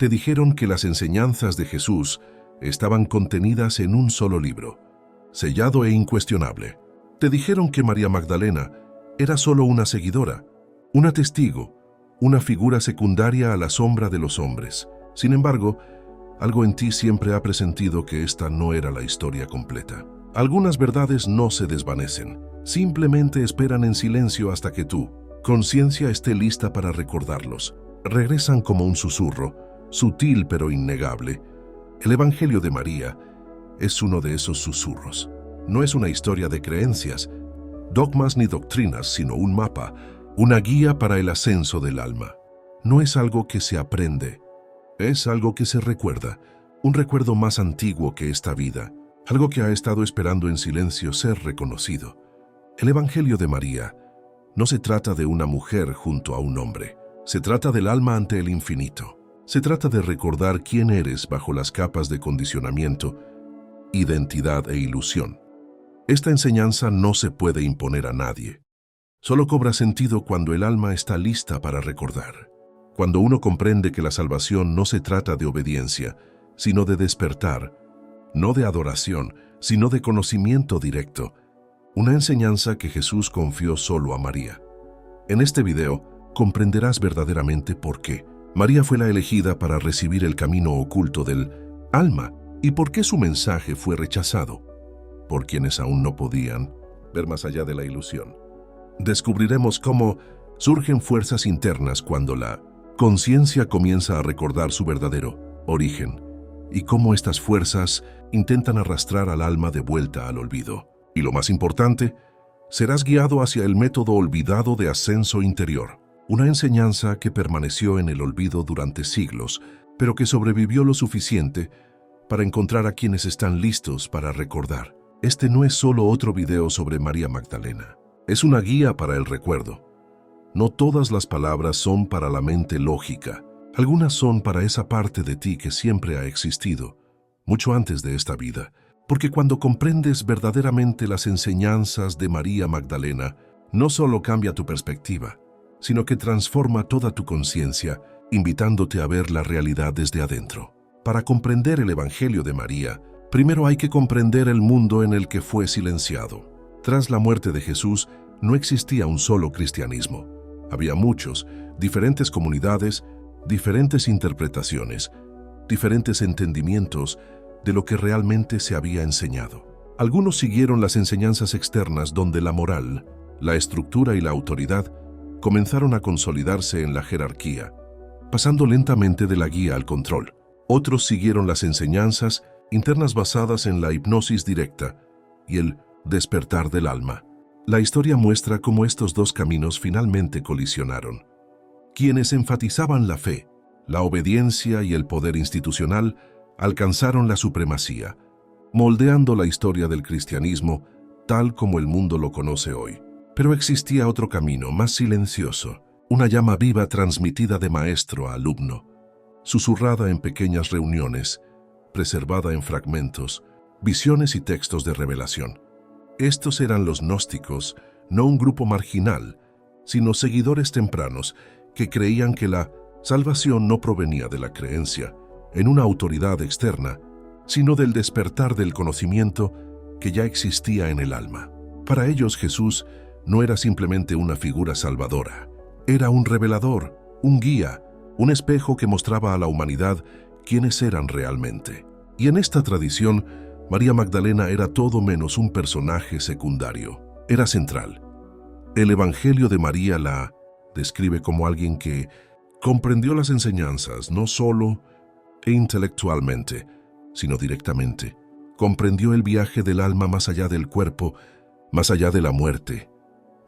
Te dijeron que las enseñanzas de Jesús estaban contenidas en un solo libro, sellado e incuestionable. Te dijeron que María Magdalena era solo una seguidora, una testigo, una figura secundaria a la sombra de los hombres. Sin embargo, algo en ti siempre ha presentido que esta no era la historia completa. Algunas verdades no se desvanecen, simplemente esperan en silencio hasta que tu conciencia esté lista para recordarlos. Regresan como un susurro, sutil pero innegable. El Evangelio de María es uno de esos susurros. No es una historia de creencias, dogmas ni doctrinas, sino un mapa, una guía para el ascenso del alma. No es algo que se aprende, es algo que se recuerda, un recuerdo más antiguo que esta vida, algo que ha estado esperando en silencio ser reconocido. El Evangelio de María no se trata de una mujer junto a un hombre, se trata del alma ante el infinito. Se trata de recordar quién eres bajo las capas de condicionamiento, identidad e ilusión. Esta enseñanza no se puede imponer a nadie. Solo cobra sentido cuando el alma está lista para recordar. Cuando uno comprende que la salvación no se trata de obediencia, sino de despertar, no de adoración, sino de conocimiento directo. Una enseñanza que Jesús confió solo a María. En este video comprenderás verdaderamente por qué María fue la elegida para recibir el camino oculto del alma y por qué su mensaje fue rechazado por quienes aún no podían ver más allá de la ilusión. Descubriremos cómo surgen fuerzas internas cuando la conciencia comienza a recordar su verdadero origen y cómo estas fuerzas intentan arrastrar al alma de vuelta al olvido. Y lo más importante, serás guiado hacia el método olvidado de ascenso interior. Una enseñanza que permaneció en el olvido durante siglos, pero que sobrevivió lo suficiente para encontrar a quienes están listos para recordar. Este no es solo otro video sobre María Magdalena. Es una guía para el recuerdo. No todas las palabras son para la mente lógica. Algunas son para esa parte de ti que siempre ha existido, mucho antes de esta vida. Porque cuando comprendes verdaderamente las enseñanzas de María Magdalena, no solo cambia tu perspectiva, sino que transforma toda tu conciencia, invitándote a ver la realidad desde adentro. Para comprender el Evangelio de María, primero hay que comprender el mundo en el que fue silenciado. Tras la muerte de Jesús, no existía un solo cristianismo. Había muchos, diferentes comunidades, diferentes interpretaciones, diferentes entendimientos de lo que realmente se había enseñado. Algunos siguieron las enseñanzas externas donde la moral, la estructura y la autoridad comenzaron a consolidarse en la jerarquía, pasando lentamente de la guía al control. Otros siguieron las enseñanzas internas basadas en la hipnosis directa y el despertar del alma. La historia muestra cómo estos dos caminos finalmente colisionaron. Quienes enfatizaban la fe, la obediencia y el poder institucional alcanzaron la supremacía, moldeando la historia del cristianismo tal como el mundo lo conoce hoy. Pero existía otro camino, más silencioso, una llama viva transmitida de maestro a alumno, susurrada en pequeñas reuniones, preservada en fragmentos, visiones y textos de revelación. Estos eran los gnósticos, no un grupo marginal, sino seguidores tempranos que creían que la salvación no provenía de la creencia en una autoridad externa, sino del despertar del conocimiento que ya existía en el alma. Para ellos Jesús no era simplemente una figura salvadora, era un revelador, un guía, un espejo que mostraba a la humanidad quiénes eran realmente. Y en esta tradición, María Magdalena era todo menos un personaje secundario, era central. El Evangelio de María la describe como alguien que comprendió las enseñanzas no solo intelectualmente, sino directamente. Comprendió el viaje del alma más allá del cuerpo, más allá de la muerte,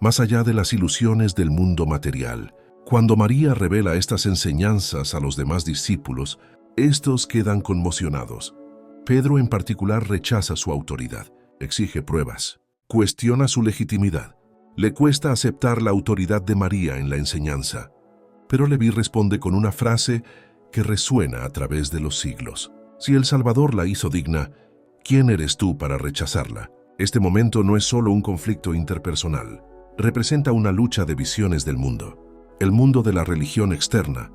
más allá de las ilusiones del mundo material. Cuando María revela estas enseñanzas a los demás discípulos, estos quedan conmocionados. Pedro en particular rechaza su autoridad, exige pruebas, cuestiona su legitimidad. Le cuesta aceptar la autoridad de María en la enseñanza. Pero Leví responde con una frase que resuena a través de los siglos. Si el Salvador la hizo digna, ¿quién eres tú para rechazarla? Este momento no es solo un conflicto interpersonal, representa una lucha de visiones del mundo. El mundo de la religión externa,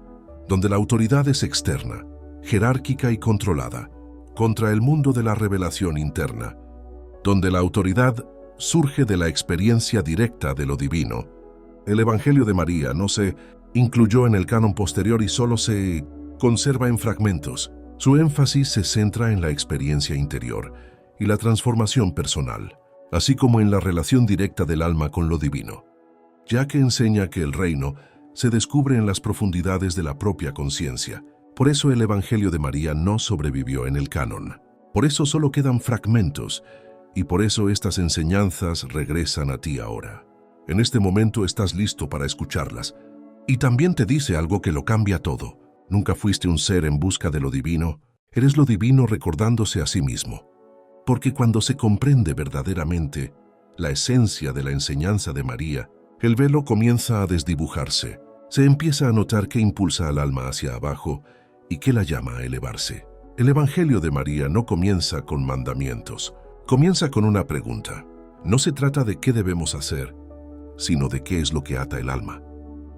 donde la autoridad es externa, jerárquica y controlada, contra el mundo de la revelación interna, donde la autoridad surge de la experiencia directa de lo divino. El Evangelio de María no se incluyó en el canon posterior y solo se conserva en fragmentos. Su énfasis se centra en la experiencia interior y la transformación personal, así como en la relación directa del alma con lo divino, ya que enseña que el reino se descubre en las profundidades de la propia conciencia. Por eso el Evangelio de María no sobrevivió en el canon. Por eso solo quedan fragmentos, y por eso estas enseñanzas regresan a ti ahora. En este momento estás listo para escucharlas. Y también te dice algo que lo cambia todo. Nunca fuiste un ser en busca de lo divino, eres lo divino recordándose a sí mismo. Porque cuando se comprende verdaderamente la esencia de la enseñanza de María, el velo comienza a desdibujarse. Se empieza a notar qué impulsa al alma hacia abajo y qué la llama a elevarse. El Evangelio de María no comienza con mandamientos, comienza con una pregunta. No se trata de qué debemos hacer, sino de qué es lo que ata el alma.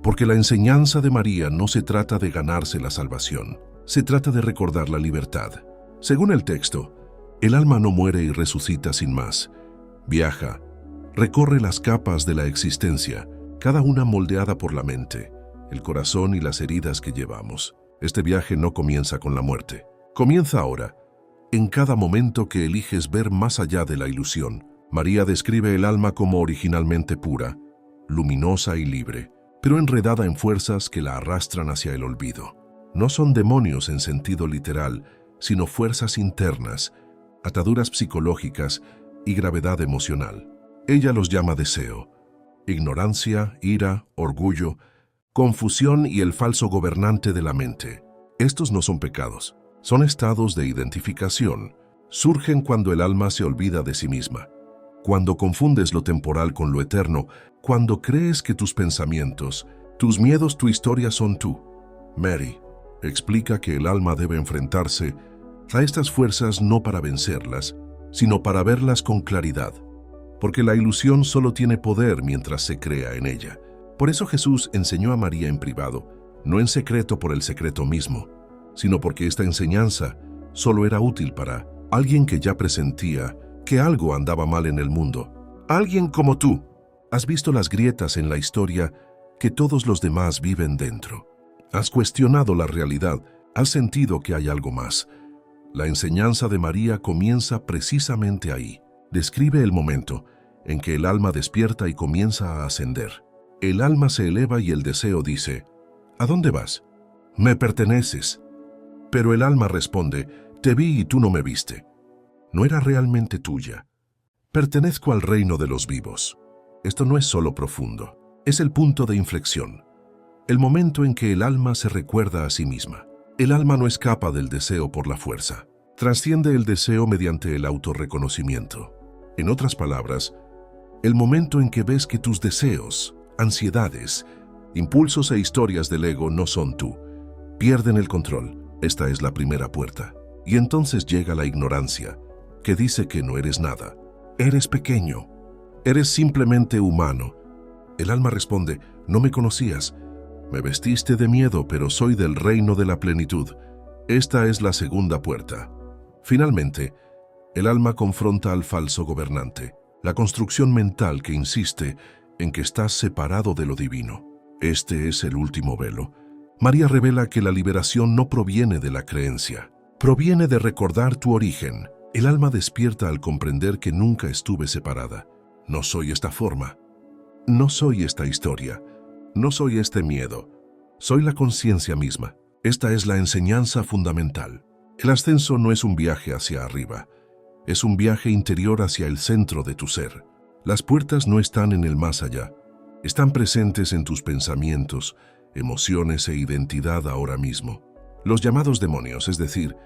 Porque la enseñanza de María no se trata de ganarse la salvación, se trata de recordar la libertad. Según el texto, el alma no muere y resucita sin más. Viaja, recorre las capas de la existencia, cada una moldeada por la mente, el corazón y las heridas que llevamos. Este viaje no comienza con la muerte. Comienza ahora, en cada momento que eliges ver más allá de la ilusión. María describe el alma como originalmente pura, luminosa y libre, pero enredada en fuerzas que la arrastran hacia el olvido. No son demonios en sentido literal, sino fuerzas internas, ataduras psicológicas y gravedad emocional. Ella los llama deseo, ignorancia, ira, orgullo, confusión y el falso gobernante de la mente. Estos no son pecados, son estados de identificación. Surgen cuando el alma se olvida de sí misma, cuando confundes lo temporal con lo eterno, cuando crees que tus pensamientos, tus miedos, tu historia son tú. Mary explica que el alma debe enfrentarse a estas fuerzas no para vencerlas, sino para verlas con claridad, porque la ilusión solo tiene poder mientras se crea en ella. Por eso Jesús enseñó a María en privado, no en secreto por el secreto mismo, sino porque esta enseñanza solo era útil para alguien que ya presentía que algo andaba mal en el mundo. Alguien como tú. Has visto las grietas en la historia que todos los demás viven dentro. Has cuestionado la realidad, has sentido que hay algo más. La enseñanza de María comienza precisamente ahí. Describe el momento en que el alma despierta y comienza a ascender. El alma se eleva y el deseo dice, ¿a dónde vas? Me perteneces. Pero el alma responde, te vi y tú no me viste. No era realmente tuya. Pertenezco al reino de los vivos. Esto no es solo profundo, es el punto de inflexión. El momento en que el alma se recuerda a sí misma. El alma no escapa del deseo por la fuerza. Trasciende el deseo mediante el autorreconocimiento. En otras palabras, el momento en que ves que tus deseos, ansiedades, impulsos e historias del ego no son tú. Pierden el control. Esta es la primera puerta. Y entonces llega la ignorancia, que dice que no eres nada. Eres pequeño. Eres simplemente humano. El alma responde, no me conocías. Me vestiste de miedo, pero soy del reino de la plenitud. Esta es la segunda puerta. Finalmente, el alma confronta al falso gobernante, la construcción mental que insiste en que estás separado de lo divino. Este es el último velo. María revela que la liberación no proviene de la creencia, proviene de recordar tu origen. El alma despierta al comprender que nunca estuve separada. No soy esta forma, no soy esta historia, no soy este miedo, soy la conciencia misma. Esta es la enseñanza fundamental. El ascenso no es un viaje hacia arriba, es un viaje interior hacia el centro de tu ser. Las puertas no están en el más allá, están presentes en tus pensamientos, emociones e identidad ahora mismo. Los llamados demonios, es decir,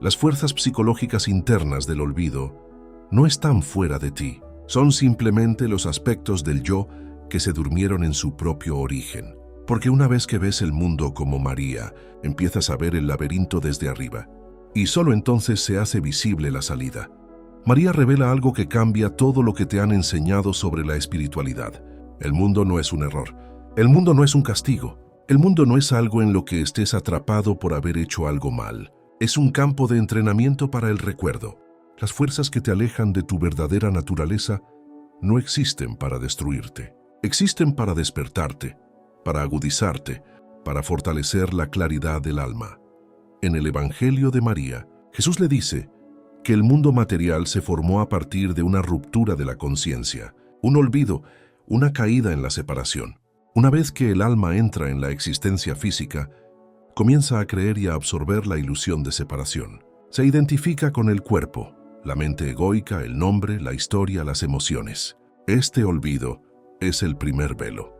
las fuerzas psicológicas internas del olvido, no están fuera de ti. Son simplemente los aspectos del yo que se durmieron en su propio origen. Porque una vez que ves el mundo como María, empiezas a ver el laberinto desde arriba. Y solo entonces se hace visible la salida. María revela algo que cambia todo lo que te han enseñado sobre la espiritualidad. El mundo no es un error. El mundo no es un castigo. El mundo no es algo en lo que estés atrapado por haber hecho algo mal. Es un campo de entrenamiento para el recuerdo. Las fuerzas que te alejan de tu verdadera naturaleza no existen para destruirte. Existen para despertarte, para agudizarte, para fortalecer la claridad del alma. En el Evangelio de María, Jesús le dice que el mundo material se formó a partir de una ruptura de la conciencia, un olvido, una caída en la separación. Una vez que el alma entra en la existencia física, comienza a creer y a absorber la ilusión de separación. Se identifica con el cuerpo, la mente egoica, el nombre, la historia, las emociones. Este olvido es el primer velo.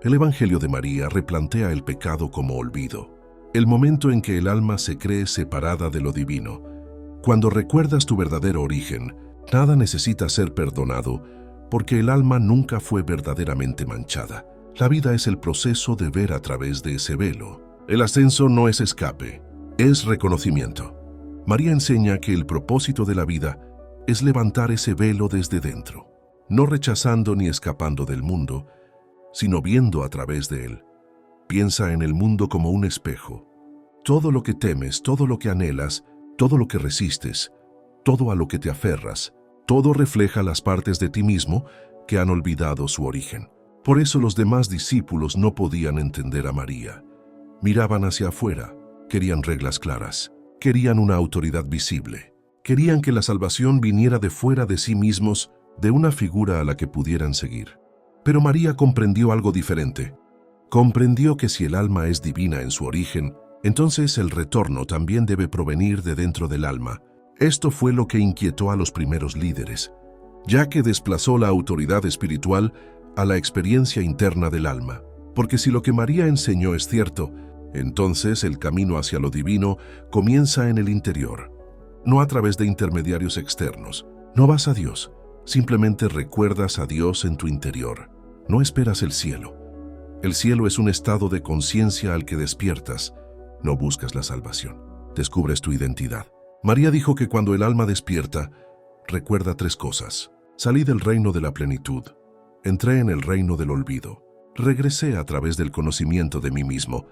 El Evangelio de María replantea el pecado como olvido, el momento en que el alma se cree separada de lo divino. Cuando recuerdas tu verdadero origen, nada necesita ser perdonado porque el alma nunca fue verdaderamente manchada. La vida es el proceso de ver a través de ese velo. El ascenso no es escape, es reconocimiento. María enseña que el propósito de la vida es levantar ese velo desde dentro, no rechazando ni escapando del mundo, sino viendo a través de él. Piensa en el mundo como un espejo. Todo lo que temes, todo lo que anhelas, todo lo que resistes, todo a lo que te aferras, todo refleja las partes de ti mismo que han olvidado su origen. Por eso los demás discípulos no podían entender a María. Miraban hacia afuera, querían reglas claras, querían una autoridad visible, querían que la salvación viniera de fuera de sí mismos, de una figura a la que pudieran seguir. Pero María comprendió algo diferente. Comprendió que si el alma es divina en su origen, entonces el retorno también debe provenir de dentro del alma. Esto fue lo que inquietó a los primeros líderes, ya que desplazó la autoridad espiritual a la experiencia interna del alma. Porque si lo que María enseñó es cierto, entonces el camino hacia lo divino comienza en el interior, no a través de intermediarios externos. No vas a Dios, simplemente recuerdas a Dios en tu interior. No esperas el cielo. El cielo es un estado de conciencia al que despiertas. No buscas la salvación, descubres tu identidad. María dijo que cuando el alma despierta, recuerda tres cosas. Salí del reino de la plenitud, entré en el reino del olvido, regresé a través del conocimiento de mí mismo.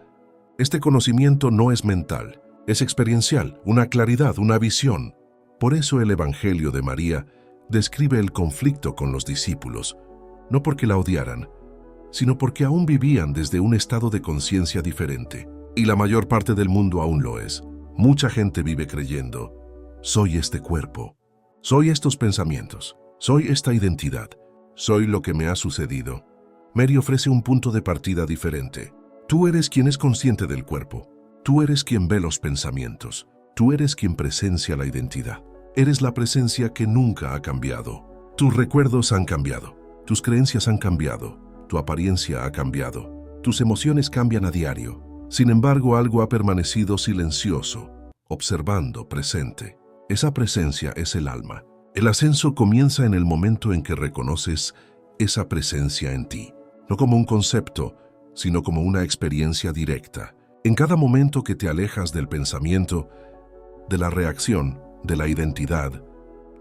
Este conocimiento no es mental, es experiencial, una claridad, una visión. Por eso el Evangelio de María describe el conflicto con los discípulos, no porque la odiaran, sino porque aún vivían desde un estado de conciencia diferente. Y la mayor parte del mundo aún lo es. Mucha gente vive creyendo, soy este cuerpo, soy estos pensamientos, soy esta identidad, soy lo que me ha sucedido. Mary ofrece un punto de partida diferente. Tú eres quien es consciente del cuerpo, tú eres quien ve los pensamientos, tú eres quien presencia la identidad. Eres la presencia que nunca ha cambiado. Tus recuerdos han cambiado, tus creencias han cambiado, tu apariencia ha cambiado, tus emociones cambian a diario. Sin embargo, algo ha permanecido silencioso, observando, presente. Esa presencia es el alma. El ascenso comienza en el momento en que reconoces esa presencia en ti, no como un concepto, sino como una experiencia directa. En cada momento que te alejas del pensamiento, de la reacción, de la identidad,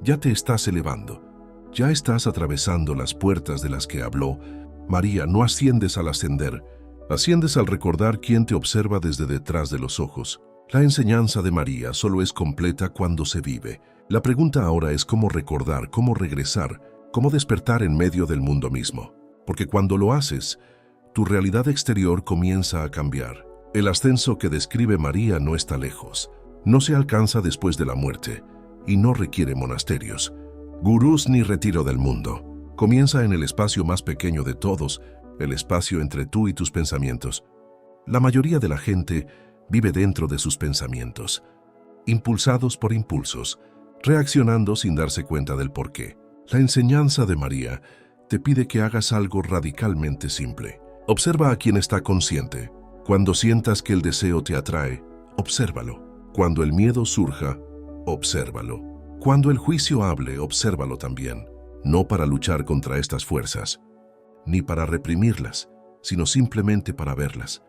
ya te estás elevando, ya estás atravesando las puertas de las que habló María. No asciendes al ascender, asciendes al recordar quién te observa desde detrás de los ojos. La enseñanza de María solo es completa cuando se vive. La pregunta ahora es cómo recordar, cómo regresar, cómo despertar en medio del mundo mismo. Porque cuando lo haces, tu realidad exterior comienza a cambiar. El ascenso que describe María no está lejos, no se alcanza después de la muerte y no requiere monasterios, gurús ni retiro del mundo. Comienza en el espacio más pequeño de todos, el espacio entre tú y tus pensamientos. La mayoría de la gente vive dentro de sus pensamientos, impulsados por impulsos, reaccionando sin darse cuenta del porqué. La enseñanza de María te pide que hagas algo radicalmente simple. Observa a quien está consciente. Cuando sientas que el deseo te atrae, obsérvalo. Cuando el miedo surja, obsérvalo. Cuando el juicio hable, obsérvalo también. No para luchar contra estas fuerzas, ni para reprimirlas, sino simplemente para verlas.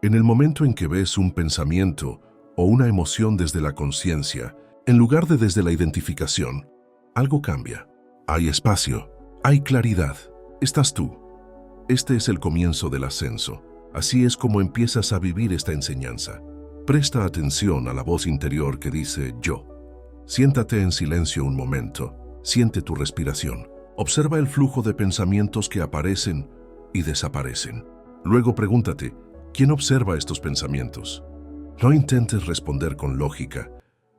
En el momento en que ves un pensamiento o una emoción desde la conciencia, en lugar de desde la identificación, algo cambia. Hay espacio, hay claridad. Estás tú. Este es el comienzo del ascenso. Así es como empiezas a vivir esta enseñanza. Presta atención a la voz interior que dice yo. Siéntate en silencio un momento. Siente tu respiración. Observa el flujo de pensamientos que aparecen y desaparecen. Luego pregúntate, ¿quién observa estos pensamientos? No intentes responder con lógica.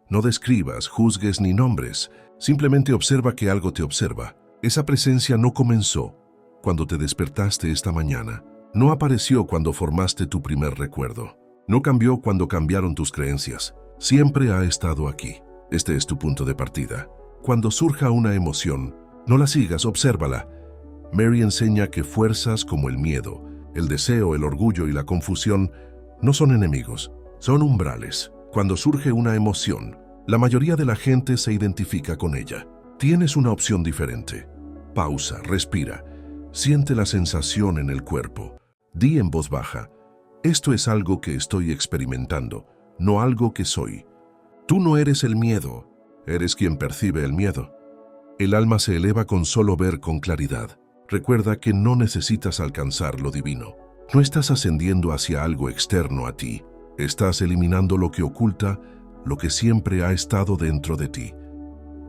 No describas, juzgues ni nombres. Simplemente observa que algo te observa. Esa presencia no comenzó cuando te despertaste esta mañana. No apareció cuando formaste tu primer recuerdo. No cambió cuando cambiaron tus creencias. Siempre ha estado aquí. Este es tu punto de partida. Cuando surja una emoción, no la sigas, obsérvala. Mary enseña que fuerzas como el miedo, el deseo, el orgullo y la confusión no son enemigos, son umbrales. Cuando surge una emoción, la mayoría de la gente se identifica con ella. Tienes una opción diferente. Pausa, respira, siente la sensación en el cuerpo. Di en voz baja, esto es algo que estoy experimentando, no algo que soy. Tú no eres el miedo, eres quien percibe el miedo. El alma se eleva con solo ver con claridad. Recuerda que no necesitas alcanzar lo divino. No estás ascendiendo hacia algo externo a ti. Estás eliminando lo que oculta, lo que siempre ha estado dentro de ti.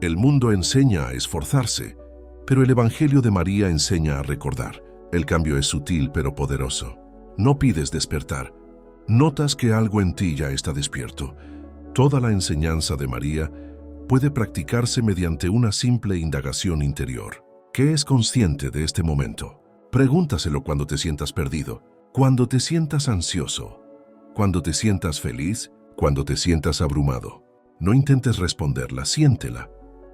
El mundo enseña a esforzarse, pero el Evangelio de María enseña a recordar. El cambio es sutil pero poderoso. No pides despertar. Notas que algo en ti ya está despierto. Toda la enseñanza de María puede practicarse mediante una simple indagación interior. ¿Qué es consciente de este momento? Pregúntaselo cuando te sientas perdido, cuando te sientas ansioso, cuando te sientas feliz, cuando te sientas abrumado. No intentes responderla, siéntela.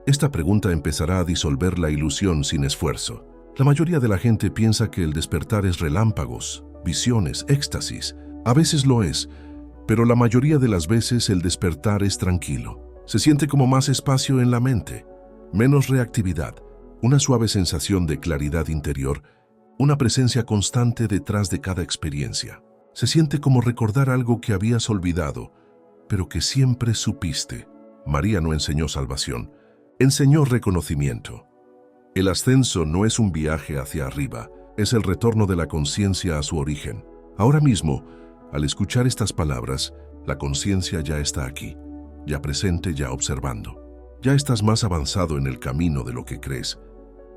Esta pregunta empezará a disolver la ilusión sin esfuerzo. La mayoría de la gente piensa que el despertar es relámpagos, visiones, éxtasis. A veces lo es, pero la mayoría de las veces el despertar es tranquilo. Se siente como más espacio en la mente, menos reactividad, una suave sensación de claridad interior, una presencia constante detrás de cada experiencia. Se siente como recordar algo que habías olvidado, pero que siempre supiste. María no enseñó salvación, enseñó reconocimiento. El ascenso no es un viaje hacia arriba, es el retorno de la conciencia a su origen. Ahora mismo, al escuchar estas palabras, la conciencia ya está aquí, ya presente, ya observando. Ya estás más avanzado en el camino de lo que crees.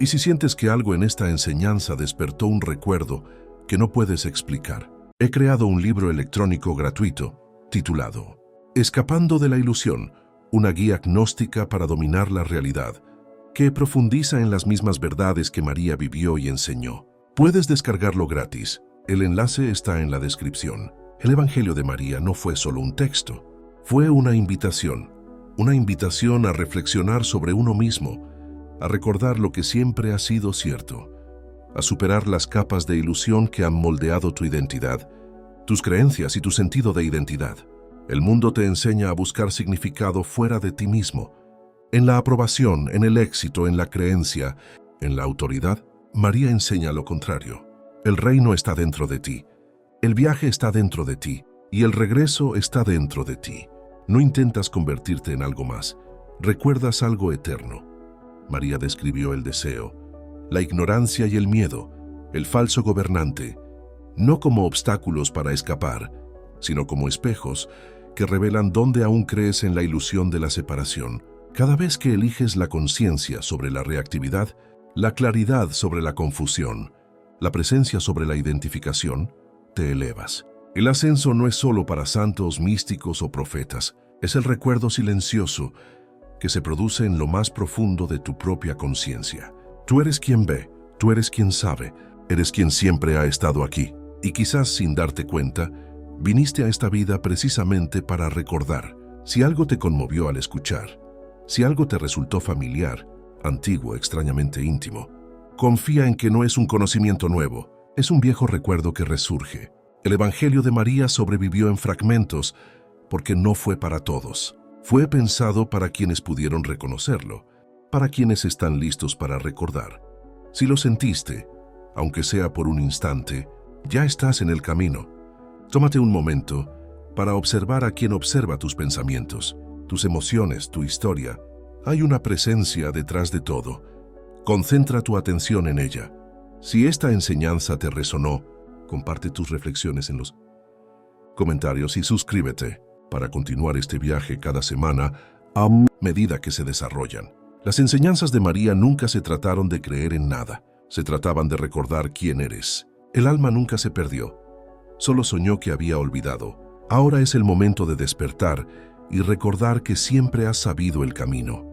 Y si sientes que algo en esta enseñanza despertó un recuerdo que no puedes explicar, he creado un libro electrónico gratuito titulado Escapando de la ilusión, una guía gnóstica para dominar la realidad, que profundiza en las mismas verdades que María vivió y enseñó. Puedes descargarlo gratis. El enlace está en la descripción. El Evangelio de María no fue solo un texto, fue una invitación a reflexionar sobre uno mismo, a recordar lo que siempre ha sido cierto, a superar las capas de ilusión que han moldeado tu identidad, tus creencias y tu sentido de identidad. El mundo te enseña a buscar significado fuera de ti mismo, en la aprobación, en el éxito, en la creencia, en la autoridad. María enseña lo contrario. El reino está dentro de ti, el viaje está dentro de ti y el regreso está dentro de ti. No intentas convertirte en algo más, recuerdas algo eterno. María describió el deseo, la ignorancia y el miedo, el falso gobernante, no como obstáculos para escapar, sino como espejos que revelan dónde aún crees en la ilusión de la separación. Cada vez que eliges la conciencia sobre la reactividad, la claridad sobre la confusión, la presencia sobre la identificación, te elevas. El ascenso no es solo para santos, místicos o profetas, es el recuerdo silencioso que se produce en lo más profundo de tu propia conciencia. Tú eres quien ve, tú eres quien sabe, eres quien siempre ha estado aquí. Y quizás sin darte cuenta, viniste a esta vida precisamente para recordar. Si algo te conmovió al escuchar, si algo te resultó familiar, antiguo, extrañamente íntimo, confía en que no es un conocimiento nuevo, es un viejo recuerdo que resurge. El Evangelio de María sobrevivió en fragmentos porque no fue para todos. Fue pensado para quienes pudieron reconocerlo, para quienes están listos para recordar. Si lo sentiste, aunque sea por un instante, ya estás en el camino. Tómate un momento para observar a quien observa tus pensamientos, tus emociones, tu historia. Hay una presencia detrás de todo. Concentra tu atención en ella. Si esta enseñanza te resonó, Comparte tus reflexiones en los comentarios y suscríbete para continuar este viaje cada semana a medida que se desarrollan. Las enseñanzas de María nunca se trataron de creer en nada, se trataban de recordar quién eres. El alma nunca se perdió, solo soñó que había olvidado. Ahora es el momento de despertar y recordar que siempre has sabido el camino.